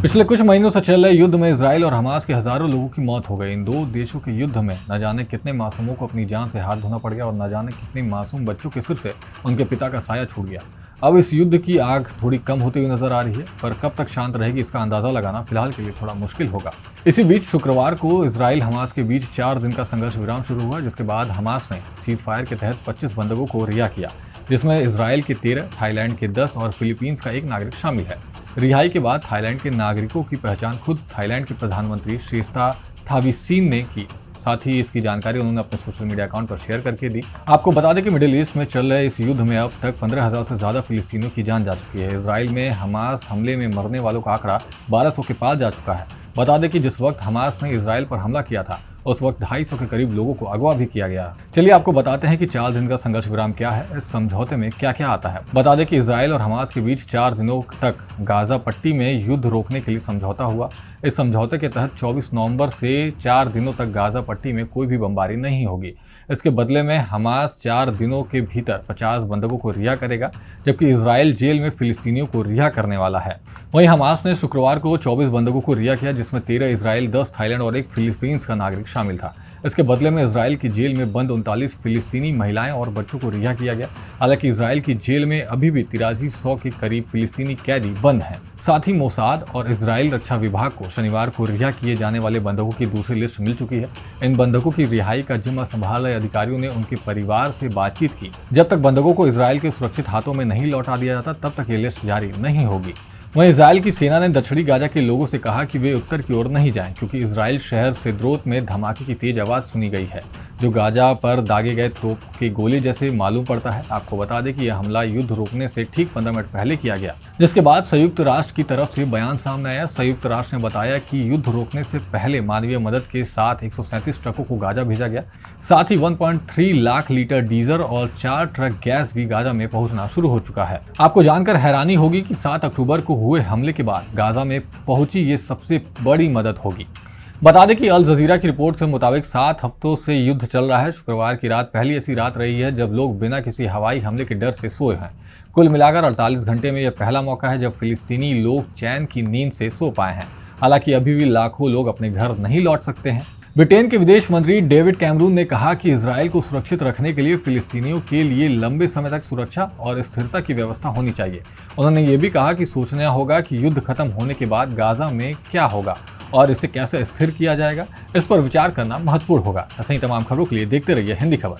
पिछले कुछ महीनों से चल रहे युद्ध में इजराइल और हमास के हजारों लोगों की मौत हो गई। इन दो देशों के युद्ध में न जाने कितने मासूमों को अपनी जान से हाथ धोना पड़ गया और न जाने कितने मासूम बच्चों के सिर से उनके पिता का साया छूट गया। अब इस युद्ध की आग थोड़ी कम होती हुई नजर आ रही है, पर कब तक शांत रहेगी इसका अंदाजा लगाना फिलहाल के लिए थोड़ा मुश्किल होगा। इसी बीच शुक्रवार को इजराइल हमास के बीच 4 दिन का संघर्ष विराम शुरू हुआ, जिसके बाद हमास ने सीज फायर के तहत 25 बंधकों को रिहा किया, जिसमें इजराइल के 13, थाईलैंड के 10 और फिलीपींस का 1 नागरिक शामिल है। रिहाई के बाद थाईलैंड के नागरिकों की पहचान खुद थाईलैंड के प्रधानमंत्री श्रीस्ता थाविसीन ने की। साथ ही इसकी जानकारी उन्होंने अपने सोशल मीडिया अकाउंट पर शेयर करके दी। आपको बता दें कि मिडिल ईस्ट में चल रहे इस युद्ध में अब तक 15,000 से ज्यादा फिलिस्तीनियों की जान जा चुकी है। इजराइल में हमास हमले में मरने वालों का आंकड़ा 1200 के पार जा चुका है। बता दें कि जिस वक्त हमास ने इजराइल पर हमला किया था उस वक्त 250 के करीब लोगों को अगवा भी किया गया। चलिए आपको बताते हैं कि 4 दिन का संघर्ष विराम क्या है, इस समझौते में क्या क्या आता है। बता दें कि इजराइल और हमास के बीच 4 दिनों तक गाजा पट्टी में युद्ध रोकने के लिए समझौता हुआ। इस समझौते के तहत 24 नवंबर से 4 दिनों तक गाजा पट्टी में कोई भी बमबारी नहीं होगी। इसके बदले में हमास 4 दिनों के भीतर 50 बंधकों को रिहा करेगा, जबकि इजराइल जेल में फिलिस्तीनियों को रिहा करने वाला है। वहीं हमास ने शुक्रवार को 24 बंधकों को रिहा किया, जिसमें 13 इजराइल, 10 थाईलैंड और 1 फिलीपींस का नागरिक शामिल था। इसके बदले में इजराइल की जेल में बंद 39 फिलिस्तीनी महिलाएं और बच्चों को रिहा किया गया। हालांकि इजराइल की जेल में अभी भी 8300 के करीब फिलिस्तीनी कैदी बंद हैं। साथ ही मोसाद और इजराइल रक्षा विभाग को शनिवार को रिहा किए जाने वाले बंधकों की दूसरी लिस्ट मिल चुकी है। इन बंधकों की रिहाई का जिम्मा संभाल रहे अधिकारियों ने उनके परिवार से बातचीत की। जब तक बंधकों को इजराइल के सुरक्षित हाथों में नहीं लौटा दिया जाता, तब तक ये लिस्ट जारी नहीं होगी। वहीं इजराइल की सेना ने दक्षिणी गाजा के लोगों से कहा कि वे उत्तर की ओर नहीं जाएं, क्योंकि इजराइल शहर सिद्रोत में धमाके की तेज आवाज सुनी गई है, जो गाजा पर दागे गए तोप के गोले जैसे मालूम पड़ता है। आपको बता दें कि यह हमला युद्ध रोकने से ठीक 15 मिनट पहले किया गया, जिसके बाद संयुक्त राष्ट्र की तरफ से बयान सामने आया। संयुक्त राष्ट्र ने बताया कि युद्ध रोकने से पहले मानवीय मदद के साथ 137 ट्रकों को गाजा भेजा गया। साथ ही 1.3 लाख लीटर डीजल और 4 ट्रक गैस भी गाजा में पहुंचना शुरू हो चुका है। आपको जानकर हैरानी होगी कि 7 अक्टूबर को हुए हमले के बाद गाजा में पहुंची ये सबसे बड़ी मदद होगी। बता दें कि अल जजीरा की रिपोर्ट के मुताबिक 7 हफ्तों से युद्ध चल रहा है। शुक्रवार की रात पहली ऐसी रात रही है जब लोग बिना किसी हवाई हमले के डर से सोए हैं। कुल मिलाकर 48 घंटे में यह पहला मौका है जब फिलिस्तीनी लोग चैन की नींद से सो पाए हैं। हालांकि अभी भी लाखों लोग अपने घर नहीं लौट सकते हैं। ब्रिटेन के विदेश मंत्री डेविड कैमरून ने कहा कि इजराइल को सुरक्षित रखने के लिए फिलिस्तीनियों के लिए लंबे समय तक सुरक्षा और स्थिरता की व्यवस्था होनी चाहिए। उन्होंने ये भी कहा कि सोचना होगा कि युद्ध खत्म होने के बाद गाजा में क्या होगा और इसे कैसे स्थिर किया जाएगा। इस पर विचार करना महत्वपूर्ण होगा। ऐसे ही तमाम खबरों के लिए देखते रहिए हिंदी खबर।